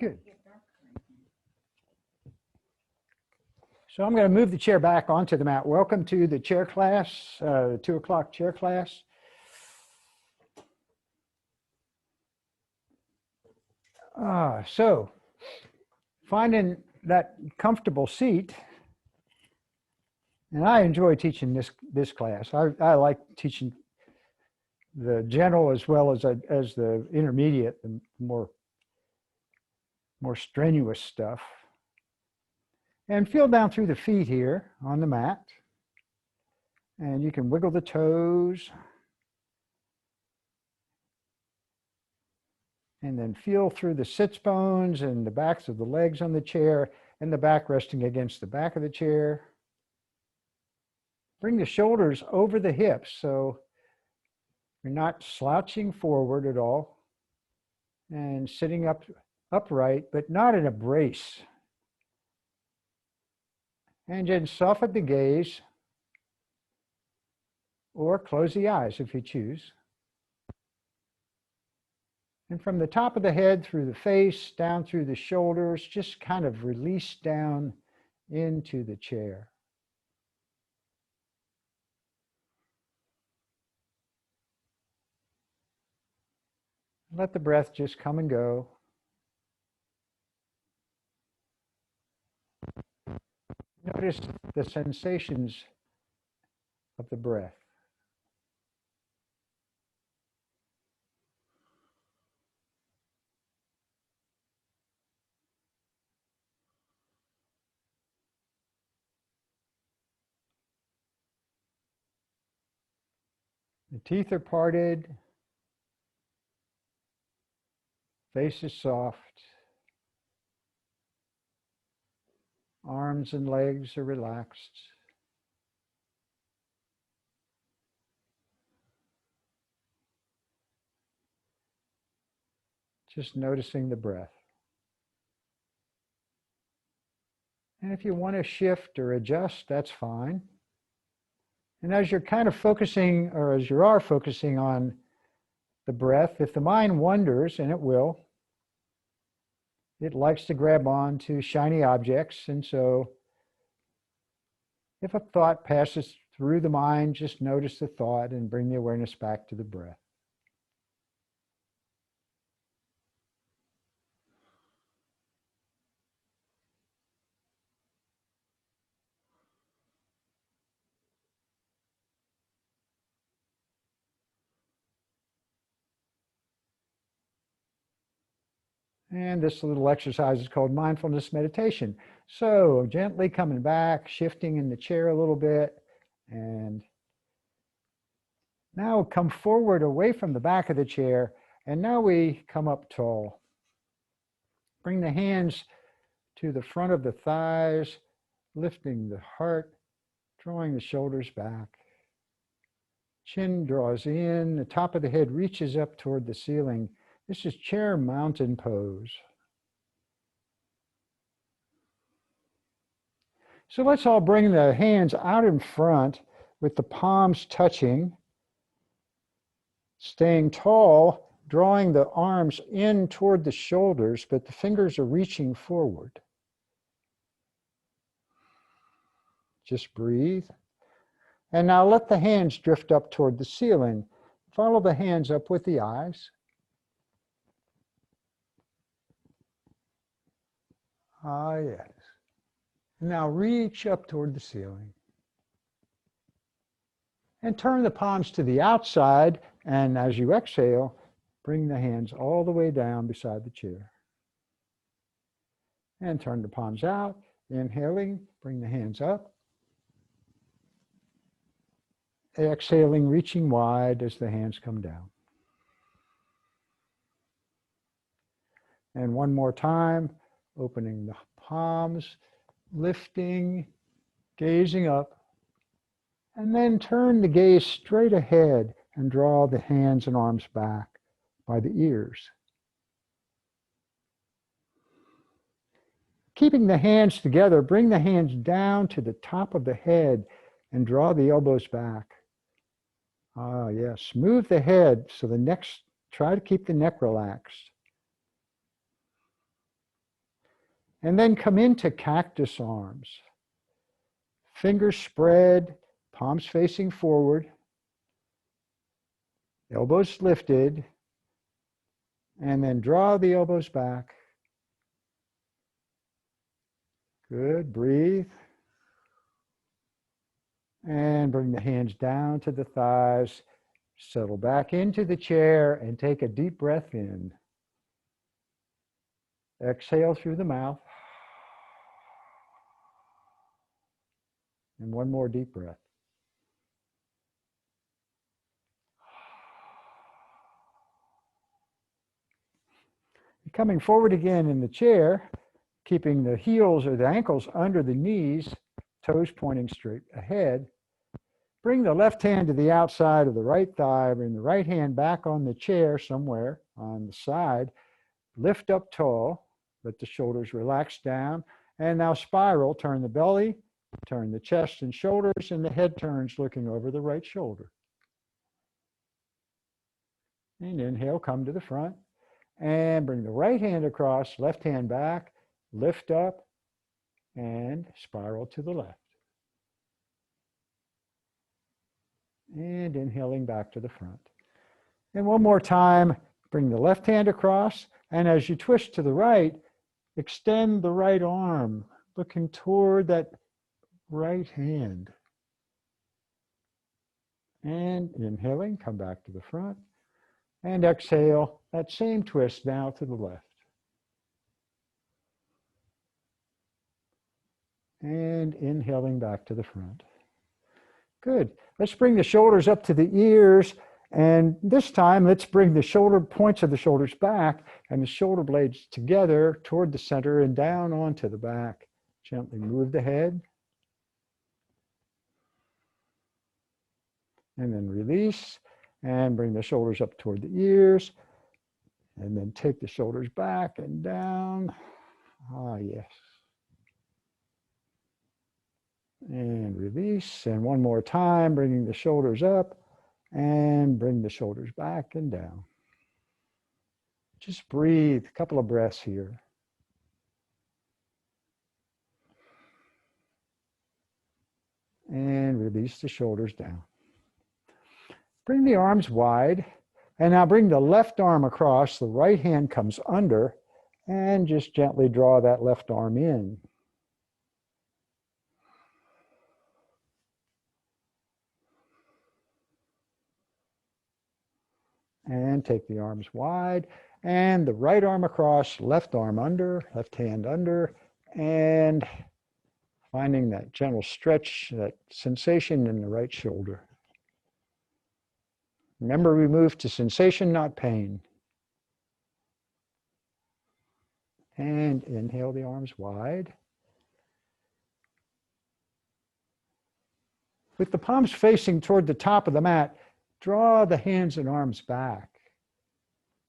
Good. So I'm going to move the chair back onto the mat. Welcome to the chair class, 2 o'clock chair class. So finding that comfortable seat, and I enjoy teaching this class. I like teaching the general as well as the intermediate, the more strenuous stuff. And feel down through the feet here on the mat. And you can wiggle the toes. And then feel through the sits bones and the backs of the legs on the chair and the back resting against the back of the chair. Bring the shoulders over the hips so you're not slouching forward at all. And sitting upright, but not in a brace. And then soften the gaze or close the eyes if you choose. And from the top of the head through the face, down through the shoulders, just kind of release down into the chair. Let the breath just come and go. Notice the sensations of the breath. The teeth are parted. Face is soft. Arms and legs are relaxed. Just noticing the breath. And if you want to shift or adjust, that's fine. And as you're kind of focusing, or as you are focusing on the breath, if the mind wanders, and it will, it likes to grab on to shiny objects. And so if a thought passes through the mind, just notice the thought and bring the awareness back to the breath. And this little exercise is called mindfulness meditation. So gently coming back, shifting in the chair a little bit, and now come forward away from the back of the chair, and now we come up tall. Bring the hands to the front of the thighs, lifting the heart, drawing the shoulders back. Chin draws in, the top of the head reaches up toward the ceiling. This is chair mountain pose. So let's all bring the hands out in front with the palms touching, staying tall, drawing the arms in toward the shoulders, but the fingers are reaching forward. Just breathe. And now let the hands drift up toward the ceiling. Follow the hands up with the eyes. Ah, yes. Now reach up toward the ceiling. And turn the palms to the outside, and as you exhale, bring the hands all the way down beside the chair. And turn the palms out. Inhaling, bring the hands up. Exhaling, reaching wide as the hands come down. And one more time, opening the palms, lifting, gazing up, and then turn the gaze straight ahead and draw the hands and arms back by the ears. Keeping the hands together, bring the hands down to the top of the head and draw the elbows back. Ah, yes. Move the head so the neck, try to keep the neck relaxed. And then come into cactus arms. Fingers spread, palms facing forward, elbows lifted, and then draw the elbows back. Good, breathe. And bring the hands down to the thighs. Settle back into the chair and take a deep breath in. Exhale through the mouth. And one more deep breath. Coming forward again in the chair, keeping the heels or the ankles under the knees, toes pointing straight ahead. Bring the left hand to the outside of the right thigh. Bring the right hand back on the chair somewhere on the side. Lift up tall. Let the shoulders relax down. And now spiral. Turn the belly, turn the chest and shoulders, and the head turns looking over the right shoulder. And inhale, come to the front. And bring the right hand across, left hand back, lift up, and spiral to the left. And inhaling back to the front. And one more time, bring the left hand across, and as you twist to the right, extend the right arm, looking toward that right hand. And inhaling, come back to the front. And exhale, that same twist now to the left. And inhaling back to the front. Good. Let's bring the shoulders up to the ears. And this time, let's bring the shoulder points of the shoulders back and the shoulder blades together toward the center and down onto the back. Gently move the head. And then release. And bring the shoulders up toward the ears. And then take the shoulders back and down. Ah, yes. And release. And one more time, bringing the shoulders up and bring the shoulders back and down. Just breathe, a couple of breaths here. And release the shoulders down. Bring the arms wide. And now bring the left arm across, the right hand comes under, and just gently draw that left arm in. And take the arms wide, and the right arm across, left arm under, left hand under, and finding that gentle stretch, that sensation in the right shoulder. Remember, we move to sensation, not pain. And inhale the arms wide. With the palms facing toward the top of the mat, draw the hands and arms back.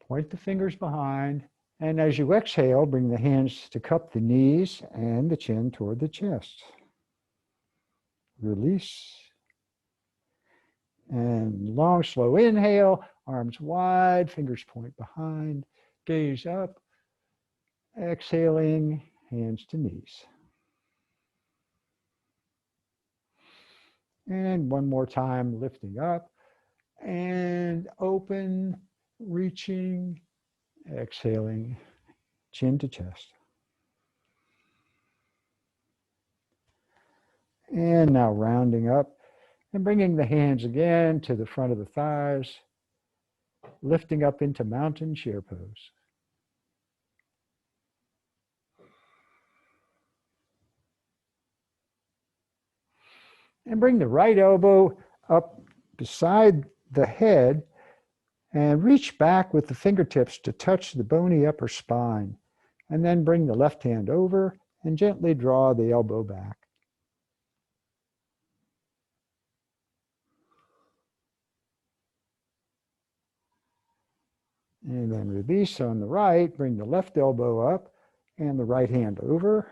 Point the fingers behind, and as you exhale, bring the hands to cup the knees and the chin toward the chest. Release. And long, slow inhale, arms wide, fingers point behind, gaze up. Exhaling, hands to knees. And one more time, lifting up and open, reaching, exhaling, chin to chest. And now rounding up and bringing the hands again to the front of the thighs, lifting up into mountain chair pose. And bring the right elbow up beside the head and reach back with the fingertips to touch the bony upper spine. And then bring the left hand over and gently draw the elbow back. And then release on the right, bring the left elbow up and the right hand over.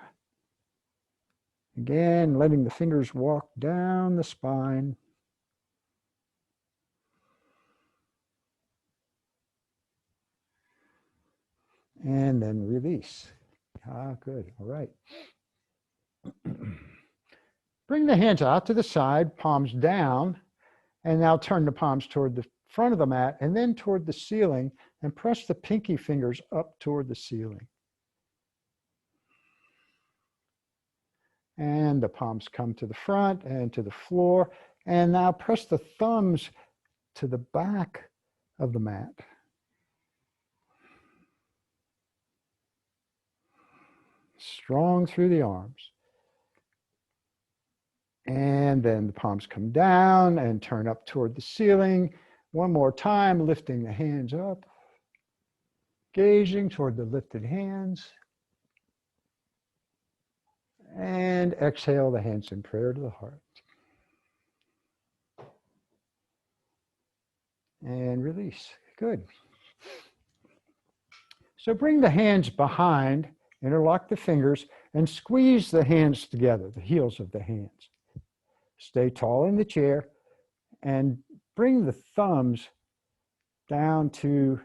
Again, letting the fingers walk down the spine. And then release. Ah, good. All right. Bring the hands out to the side, palms down, and now turn the palms toward the front of the mat and then toward the ceiling, and press the pinky fingers up toward the ceiling. And the palms come to the front and to the floor. And now press the thumbs to the back of the mat. Strong through the arms. And then the palms come down and turn up toward the ceiling. One more time, lifting the hands up, gazing toward the lifted hands. And exhale the hands in prayer to the heart. And release. Good. So bring the hands behind, interlock the fingers, and squeeze the hands together, the heels of the hands. Stay tall in the chair and bring the thumbs down to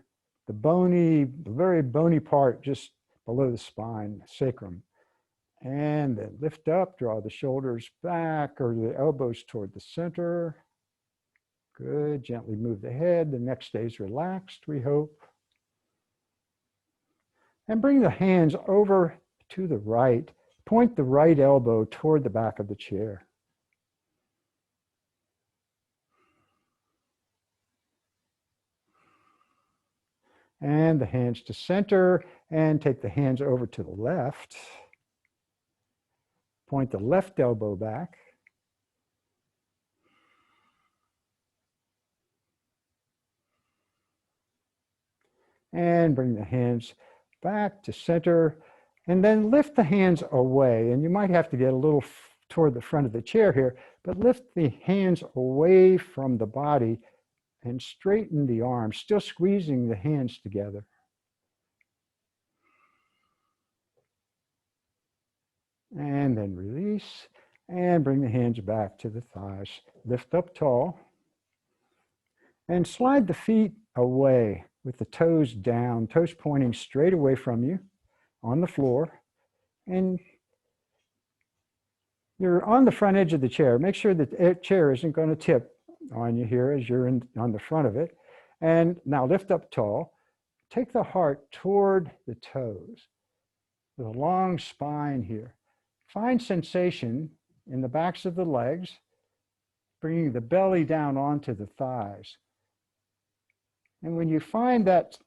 the very bony part just below the spine, sacrum. And then lift up, draw the shoulders back or the elbows toward the center. Good. Gently move the head. The neck stays relaxed, we hope. And bring the hands over to the right. Point the right elbow toward the back of the chair. And the hands to center, and take the hands over to the left. Point the left elbow back. And bring the hands back to center, and then lift the hands away. And you might have to get a little toward the front of the chair here, but lift the hands away from the body and straighten the arms, still squeezing the hands together. And then release, and bring the hands back to the thighs. Lift up tall, and slide the feet away with the toes down, toes pointing straight away from you on the floor. And you're on the front edge of the chair. Make sure that the chair isn't going to tip on you here as you're on the front of it. And now lift up tall. Take the heart toward the toes with a long spine here. Find sensation in the backs of the legs, bringing the belly down onto the thighs. And when you find that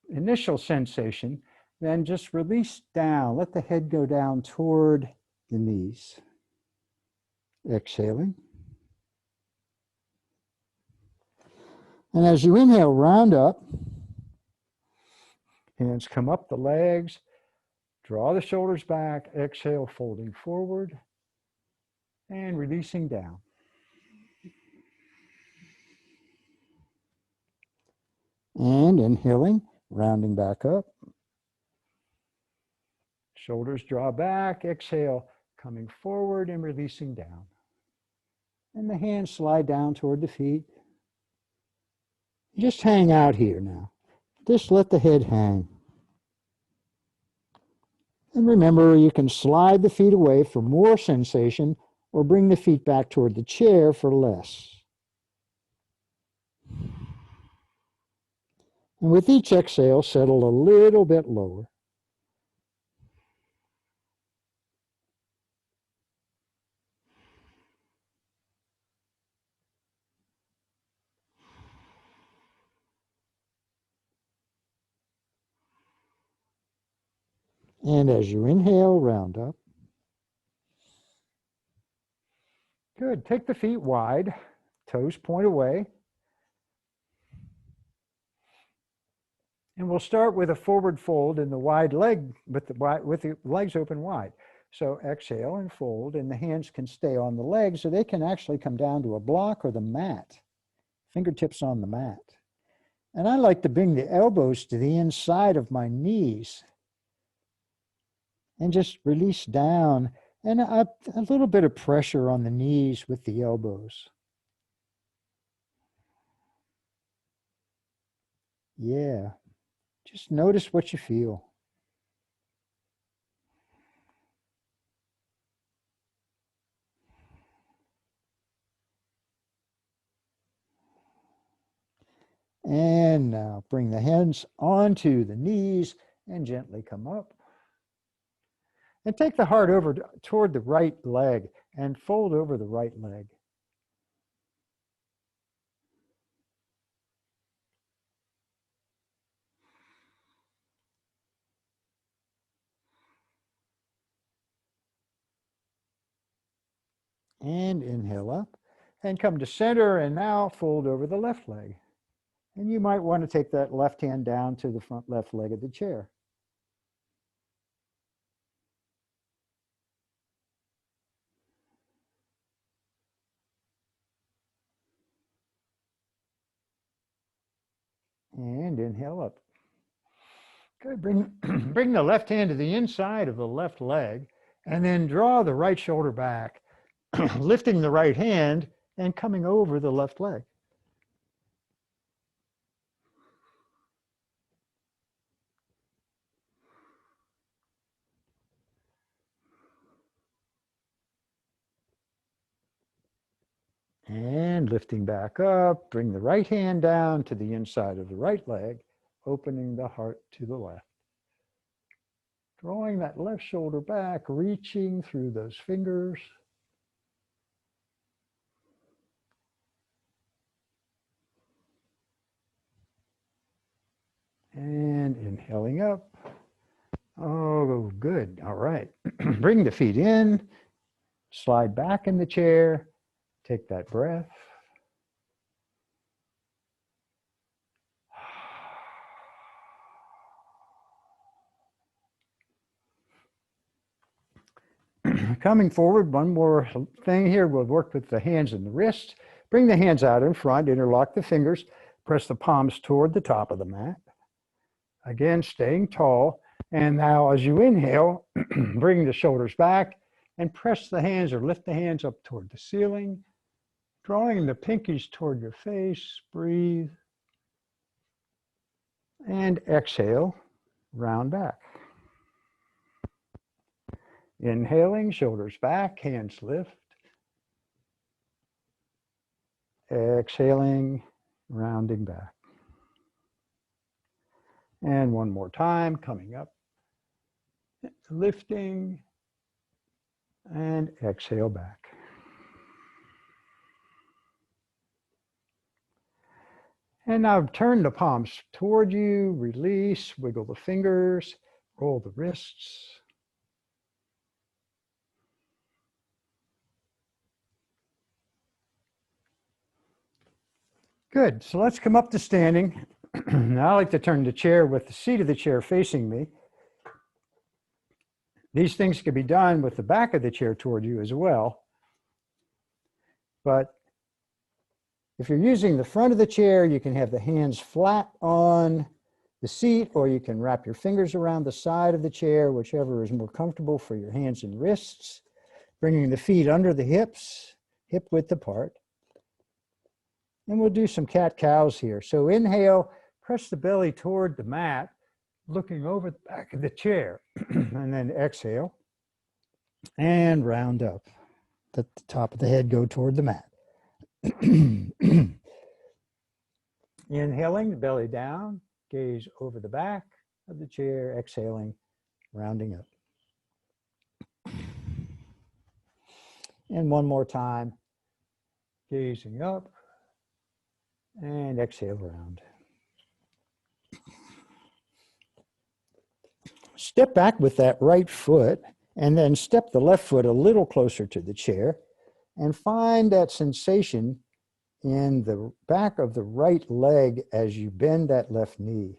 initial sensation, then just release down. Let the head go down toward the knees. Exhaling. And as you inhale, round up. Hands come up the legs. Draw the shoulders back. Exhale, folding forward. And releasing down. And inhaling, rounding back up. Shoulders draw back. Exhale, coming forward and releasing down. And the hands slide down toward the feet. Just hang out here now. Just let the head hang. And remember, you can slide the feet away for more sensation or bring the feet back toward the chair for less. And with each exhale, settle a little bit lower. And as you inhale, round up. Good. Take the feet wide, toes point away. And we'll start with a forward fold in the wide leg, with the legs open wide. So exhale and fold, and the hands can stay on the legs, so they can actually come down to a block or the mat, fingertips on the mat. And I like to bring the elbows to the inside of my knees and just release down, and a little bit of pressure on the knees with the elbows. Yeah, just notice what you feel. And now bring the hands onto the knees and gently come up. And take the heart over toward the right leg and fold over the right leg. And inhale up and come to center, and now fold over the left leg. And you might want to take that left hand down to the front left leg of the chair. And inhale up. Good. Bring the left hand to the inside of the left leg, and then draw the right shoulder back, lifting the right hand and coming over the left leg. And lifting back up, bring the right hand down to the inside of the right leg, opening the heart to the left. Drawing that left shoulder back, reaching through those fingers. And inhaling up. Oh, good. All right. Bring the feet in, slide back in the chair, take that breath. Coming forward, one more thing here. We'll work with the hands and the wrists. Bring the hands out in front, interlock the fingers, press the palms toward the top of the mat. Again, staying tall. And now as you inhale, bring the shoulders back and press the hands or lift the hands up toward the ceiling, drawing the pinkies toward your face. Breathe. And exhale, round back. Inhaling, shoulders back, hands lift. Exhaling, rounding back. And one more time, coming up, lifting, and exhale back. And now turn the palms toward you, release, wiggle the fingers, roll the wrists. Good, so let's come up to standing. Now I like to turn the chair with the seat of the chair facing me. These things can be done with the back of the chair toward you as well. But if you're using the front of the chair, you can have the hands flat on the seat, or you can wrap your fingers around the side of the chair, whichever is more comfortable for your hands and wrists. Bringing the feet under the hips, hip width apart. And we'll do some cat-cows here. So inhale, press the belly toward the mat, looking over the back of the chair. And then exhale and round up. Let the top of the head go toward the mat. Inhaling, the belly down, gaze over the back of the chair, exhaling, rounding up. And one more time, gazing up, and exhale round. Step back with that right foot, and then step the left foot a little closer to the chair, and find that sensation in the back of the right leg as you bend that left knee.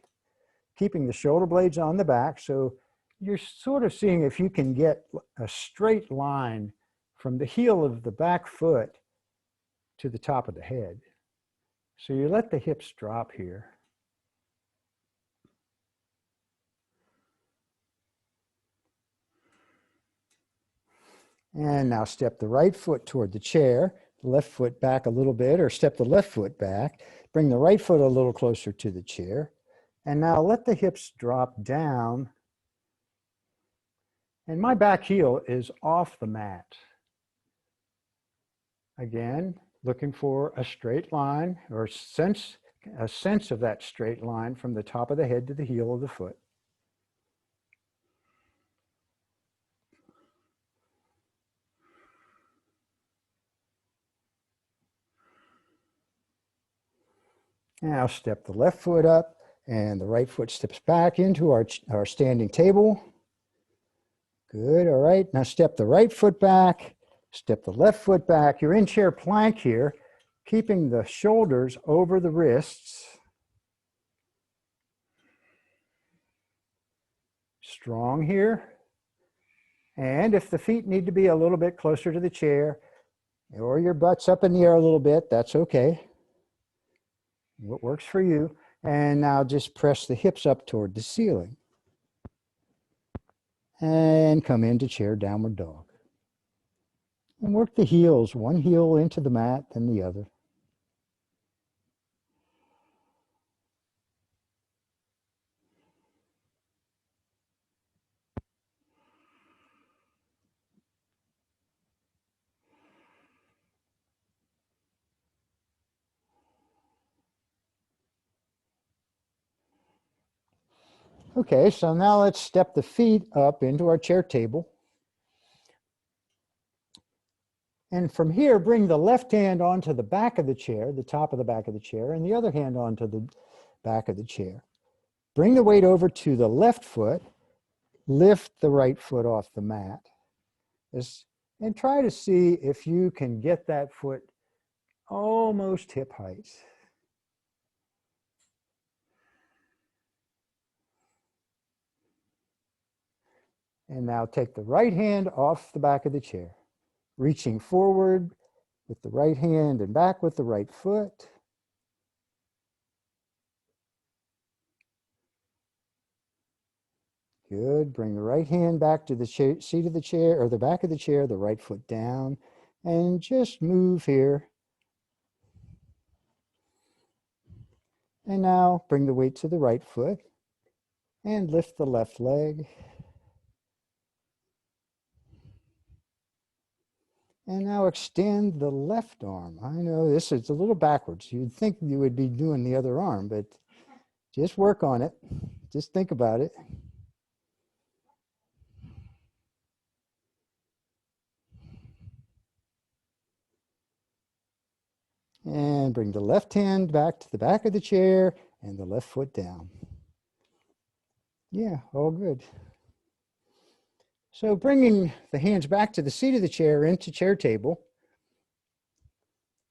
Keeping the shoulder blades on the back, so you're sort of seeing if you can get a straight line from the heel of the back foot to the top of the head. So you let the hips drop here. And now step the right foot toward the chair, the left foot back a little bit, or step the left foot back. Bring the right foot a little closer to the chair. And now let the hips drop down. And my back heel is off the mat. Again, looking for a straight line, or a sense of that straight line from the top of the head to the heel of the foot. Now step the left foot up and the right foot steps back into our standing table. Good, all right. Now step the right foot back, step the left foot back. You're in chair plank here, keeping the shoulders over the wrists. Strong here. And if the feet need to be a little bit closer to the chair, or your butt's up in the air a little bit, that's okay. What works for you. And now just press the hips up toward the ceiling. And come into chair downward dog. And work the heels, one heel into the mat, then the other. Okay, so now let's step the feet up into our chair table. And from here, bring the left hand onto the back of the chair, the top of the back of the chair, and the other hand onto the back of the chair. Bring the weight over to the left foot, lift the right foot off the mat, and try to see if you can get that foot almost hip height. And now take the right hand off the back of the chair, reaching forward with the right hand and back with the right foot. Good. Bring the right hand back to the seat of the chair or the back of the chair, the right foot down, and just move here. And now bring the weight to the right foot and lift the left leg. And now extend the left arm. I know this is a little backwards. You'd think you would be doing the other arm, but just work on it. Just think about it. And bring the left hand back to the back of the chair and the left foot down. Yeah, all good. So bringing the hands back to the seat of the chair into chair table,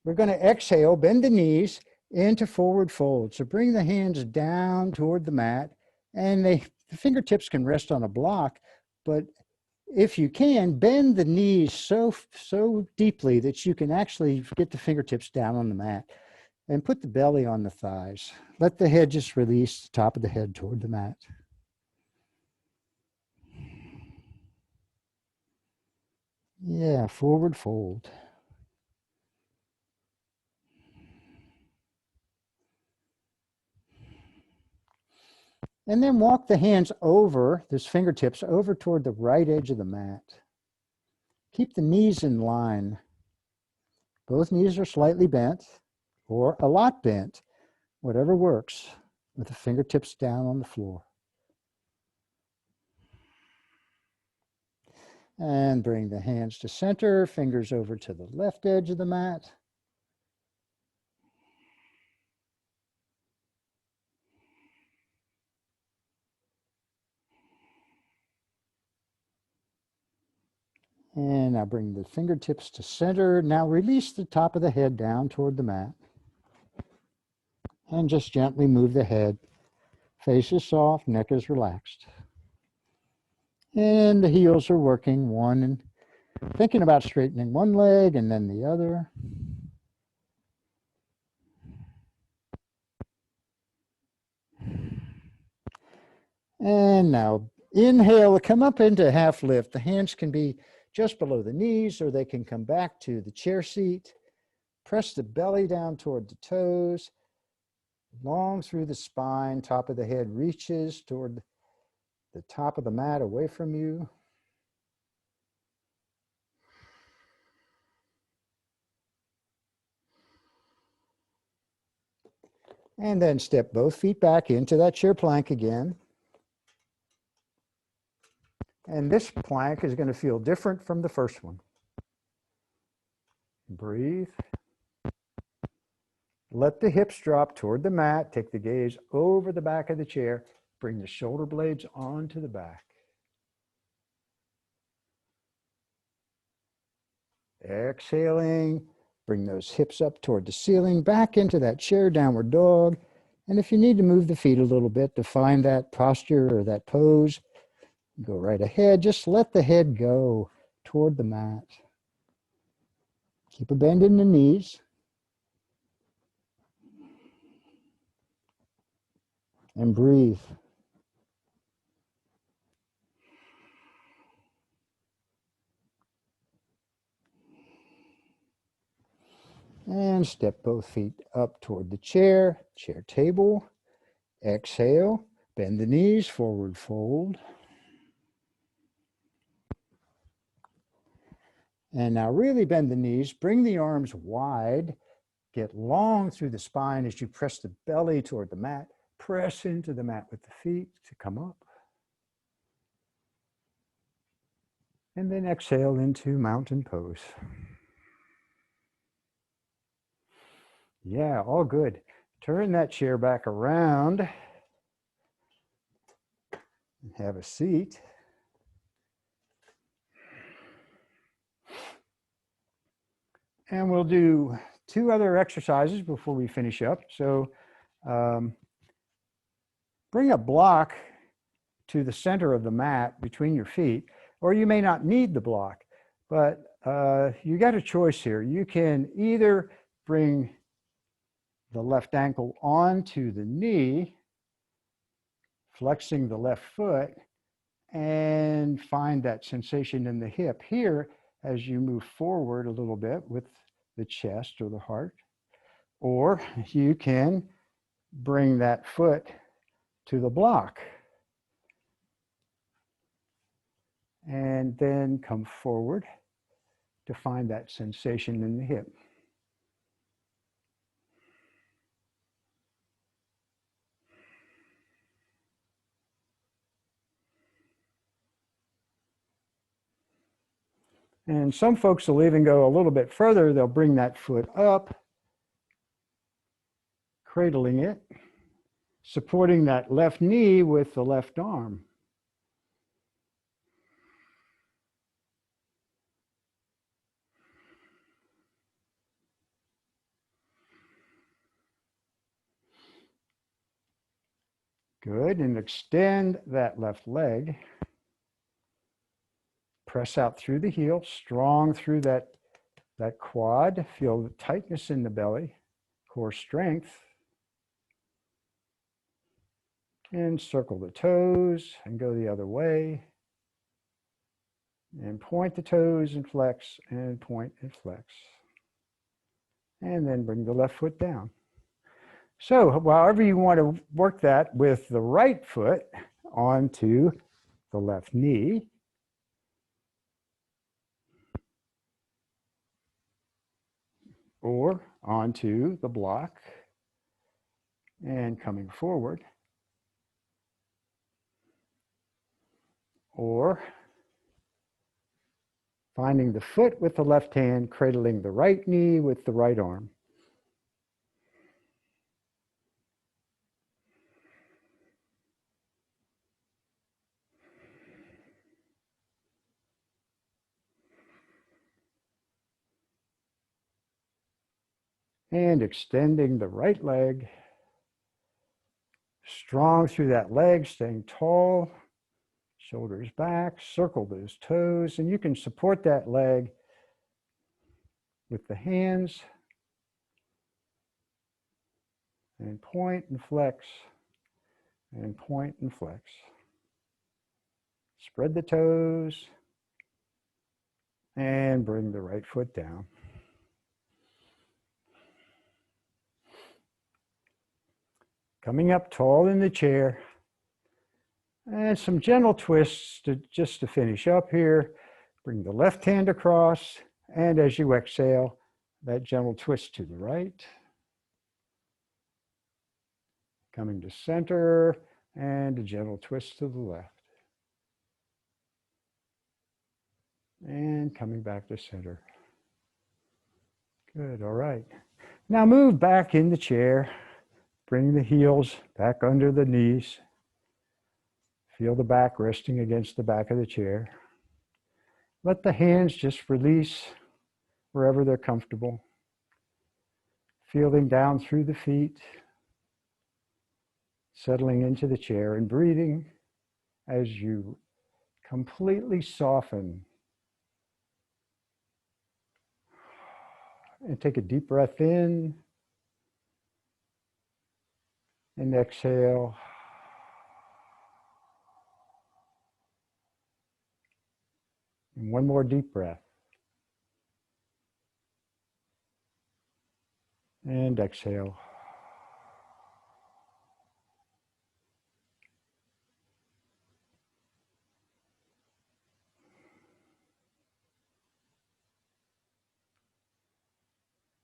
we're going to exhale, bend the knees into forward fold. So bring the hands down toward the mat, and the fingertips can rest on a block, but if you can, bend the knees so deeply that you can actually get the fingertips down on the mat, and put the belly on the thighs. Let the head just release the top of the head toward the mat. Yeah, forward fold. And then walk the hands over, those fingertips, over toward the right edge of the mat. Keep the knees in line. Both knees are slightly bent or a lot bent, whatever works, with the fingertips down on the floor. And bring the hands to center, fingers over to the left edge of the mat. And now bring the fingertips to center. Now release the top of the head down toward the mat. And just gently move the head. Face is soft, neck is relaxed. And the heels are working one and thinking about straightening one leg and then the other. And now inhale, come up into half lift. The hands can be just below the knees or they can come back to the chair seat. Press the belly down toward the toes, long through the spine, top of the head reaches toward the top of the mat away from you. And then step both feet back into that chair plank again. And this plank is going to feel different from the first one. Breathe. Let the hips drop toward the mat. Take the gaze over the back of the chair. Bring the shoulder blades onto the back. Exhaling. Bring those hips up toward the ceiling, back into that chair downward dog. And if you need to move the feet a little bit to find that posture or that pose, go right ahead. Just let the head go toward the mat. Keep a bend in the knees. And breathe. And step both feet up toward the chair table. Exhale, bend the knees, forward fold. And now really bend the knees, bring the arms wide, get long through the spine as you press the belly toward the mat. Press into the mat with the feet to come up. And then exhale into mountain pose. Yeah, all good. Turn that chair back around. And have a seat. And we'll do 2 other exercises before we finish up. So bring a block to the center of the mat between your feet, or you may not need the block, but you got a choice here. You can either bring the left ankle onto the knee, flexing the left foot, and find that sensation in the hip here as you move forward a little bit with the chest or the heart. Or you can bring that foot to the block and then come forward to find that sensation in the hip. And some folks will even go a little bit further. They'll bring that foot up, cradling it, supporting that left knee with the left arm. Good, and extend that left leg. Press out through the heel, strong through that quad. Feel the tightness in the belly, core strength. And circle the toes and go the other way. And point the toes and flex, and point and flex. And then bring the left foot down. So however you want to work that with the right foot onto the left knee. Or onto the block and coming forward. Or finding the foot with the left hand, cradling the right knee with the right arm. And extending the right leg, strong through that leg, staying tall, shoulders back, circle those toes, and you can support that leg with the hands, and point and flex, and point and flex. Spread the toes, and bring the right foot down. Coming up tall in the chair, and some gentle twists just to finish up here. Bring the left hand across, and as you exhale, that gentle twist to the right. Coming to center and a gentle twist to the left. And coming back to center. Good, all right. Now move back in the chair. Bring the heels back under the knees. Feel the back resting against the back of the chair. Let the hands just release wherever they're comfortable. Feeling down through the feet. Settling into the chair and breathing as you completely soften. And take a deep breath in and exhale. And one more deep breath. And exhale.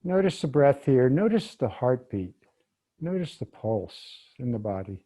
Notice the breath here. Notice the heartbeat. Notice the pulse in the body.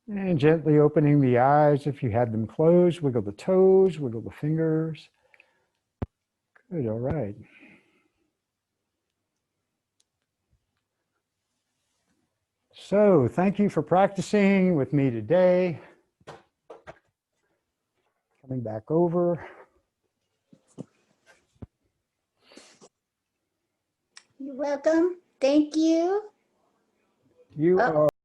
And gently opening the eyes if you had them closed. Wiggle the toes, wiggle the fingers. Good, all right. So thank you for practicing with me today. Coming back over. You're welcome. Thank you. You are